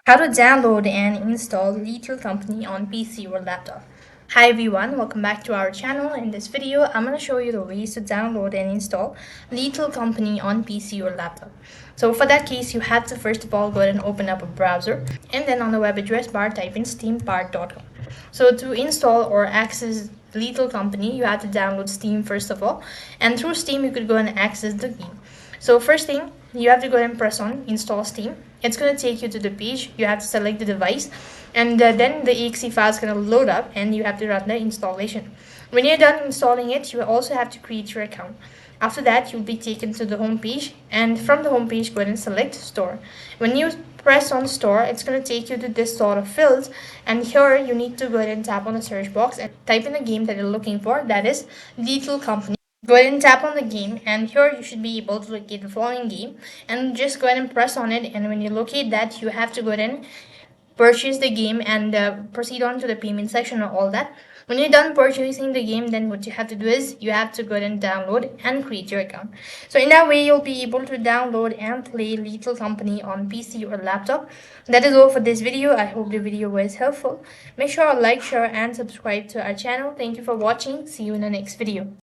How to download and install Little Company on PC or laptop. Hi everyone, welcome back to our channel. In this video, I'm going to show you the ways to download and install Little Company on PC or laptop. So for that case, you have to first of all go ahead and open up a browser, and then on the web address bar type in steampart.com. So to install or access Little Company, you have to download Steam first of all, and through Steam you could go and access the game. So first thing, you have to go ahead and press on install Steam. It's going to take you to the page. You have to select the device, and then the exe file is going to load up and you have to run the installation. When you're done installing it, you also have to create your account. After that, you'll be taken to the home page, and from the home page, go ahead and select store. When you press on store, it's going to take you to this sort of fields, and here you need to go ahead and tap on the search box and type in the game that you're looking for, that is Little Company. Go ahead and tap on the game, and here you should be able to locate the following game, and just go ahead and press on it. And when you locate that, you have to go ahead and purchase the game and proceed on to the payment section and all that. When you're done purchasing the game, then what you have to do is you have to go ahead and download and create your account. So in that way, you'll be able to download and play Little Company on PC or laptop. That is all for this video. I hope the video was helpful. Make sure to like, share and subscribe to our channel. Thank you for watching. See you in the next video.